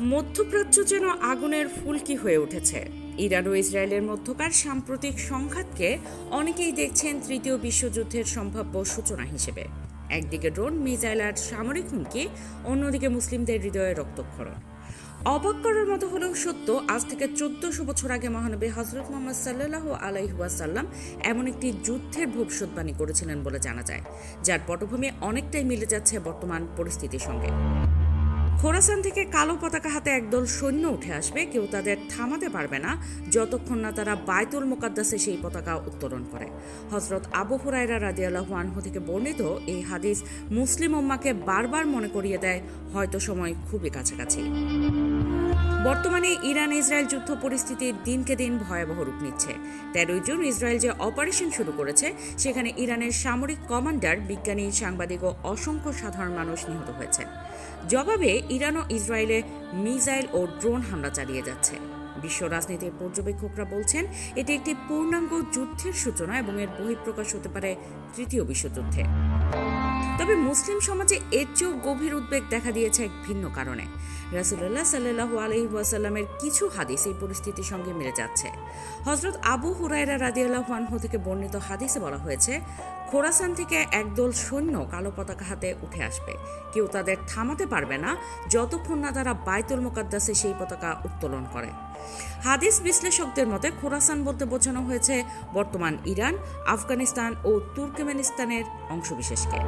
মধ্যপ্রাচ্য যেন আগুনের ফুলকি হয়ে উঠেছে। ইরান ও ইসরায়েলের মধ্যকার সাম্প্রতিক সংঘাতকে অনেকেই দেখছেন তৃতীয় বিশ্বযুদ্ধের সম্ভাব্য সূচনা হিসেবে। একদিকে ড্রোন, মিসাইল আর সামরিক হুমকি, অন্যদিকে মুসলিমদের হৃদয়ে রক্তক্ষরণ। অবাক করার মতো হলেও সত্য, আজ থেকে 1400 বছর আগে মহানবী হযরত মুহাম্মদ সাল্লাল্লাহু আলাইহি ওয়াসাল্লাম এমন একটি যুদ্ধের ভবিষ্যদ্বাণী করেছিলেন বলে জানা যায়, যার পটভূমি অনেকটাই মিলে যাচ্ছে বর্তমান পরিস্থিতির সঙ্গে। খোরাসান থেকে কালো পতাকা হাতে একদল সৈন্য উঠে আসবে, কেউ তাদের থামাতে পারবে না যতক্ষণ না তারা বায়তুল মুকাদ্দাসে সেই পতাকা উত্তোলন করে। হযরত আবু হুরায়রা রাদিয়াল্লাহু আনহু থেকে বর্ণিত এই হাদিস মুসলিম উম্মাহকে বারবার মনে করিয়ে দেয় হয়তো সময় খুবই কাছাকাছি। বর্তমানে ইরান ইসরায়েল যুদ্ধ পরিস্থিতি দিনকে দিন ভয়াবহ রূপ নিচ্ছে। 13 জুন ইসরায়েল যে অপারেশন শুরু করেছে, সেখানে ইরানের সামরিক কমান্ডার, বিজ্ঞানী, সাংবাদিক ও অসংখ্য সাধারণ মানুষ নিহত হয়েছে। জবাবে ইরান ও ইসরায়েলে মিসাইল ও ড্রোন হামলা চালিয়ে যাচ্ছে। বিশ্ব রাজনীতির পর্যবেক্ষকরা বলছেন এটি একটি পূর্ণাঙ্গ যুদ্ধের সূচনা এবং এর বহিঃপ্রকাশ হতে পারে তৃতীয় বিশ্বযুদ্ধে। তবে মুসলিম সমাজে এর চেয়েও গভীর উদ্বেগ দেখা দিয়েছে এক ভিন্ন কারণে। রাসূলুল্লাহ সাল্লাল্লাহু আলাইহি ওয়াসাল্লামের কিছু হাদিস এই পরিস্থিতির সঙ্গে মিলে যাচ্ছে। হযরত আবু হুরায়রা রাদিয়াল্লাহু আনহু থেকে বর্ণিত হাদিসে বলা হয়েছে, খোরাসান থেকে একদল সৈন্য কালো পতাকা হাতে উঠে আসবে, কেউ তাদের থামাতে পারবে না যতক্ষণ না তারা বায়তুল মুকাদ্দাসে সেই পতাকা উত্তোলন করে। হাদিস বিশ্লেষকদের মতে খোরাসান বলতে বোঝানো হয়েছে বর্তমান ইরান, আফগানিস্তান ও তুর্কমেনিস্তানের অংশবিশেষকে।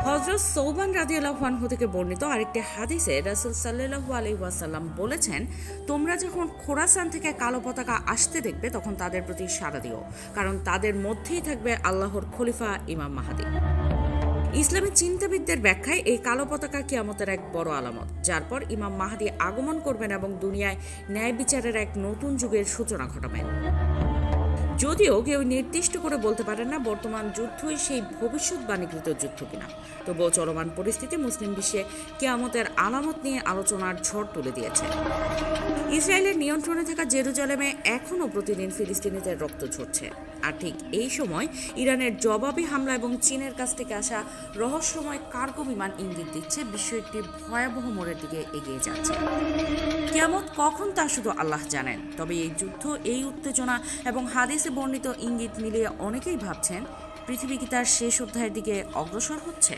হযরত সৌবান রাদিয়াল্লাহু আনহু থেকে বর্ণিত আরেকটি হাদিসে রাসূল সাল্লাল্লাহু আলাইহি ওয়াসাল্লাম বলেছেন, তোমরা যখন খোরাসান থেকে কালো পতাকা আসতে দেখবে তখন তাদের প্রতি সাড়া দিও, কারণ তাদের মধ্যেই থাকবে আল্লাহর খলিফা ইমাম মাহদী। ইসলামী চিন্তাবিদদের ব্যাখ্যায় এই কালো পতাকা কিয়ামতের এক বড় আলামত, যার পর ইমাম মাহদী আগমন করবেন এবং দুনিয়ায় ন্যায় বিচারের এক নতুন যুগের সূচনা ঘটাবেন। যদিও কেউ নির্দিষ্ট করে বলতে পারেন না বর্তমান যুদ্ধই সেই ভবিষ্যৎবাণীকৃত যুদ্ধ কিনা, তবুও চলমান পরিস্থিতি মুসলিম বিশ্বে কিয়ামতের আলামত নিয়ে আলোচনার ঝড় তুলে দিয়েছে। ইসরায়েলের নিয়ন্ত্রণে থাকা জেরুজালেমে এখনও প্রতিদিন ফিলিস্তিনিদের রক্ত ঝরছে, আর ঠিক এই সময় ইরানের জবাবি হামলা এবং চীনের কাছ থেকে আসা রহস্যময় কার্গো বিমান ইঙ্গিত দিচ্ছে বিশ্ব একটি ভয়াবহ মোড়ের দিকে এগিয়ে যাচ্ছে। কিয়ামত কখন তা শুধু আল্লাহ জানেন, তবে এই যুদ্ধ, এই উত্তেজনা এবং হাদিসে বর্ণিত ইঙ্গিত মিলিয়ে অনেকেই ভাবছেন পৃথিবী কি তার শেষ অধ্যায়ের দিকে অগ্রসর হচ্ছে।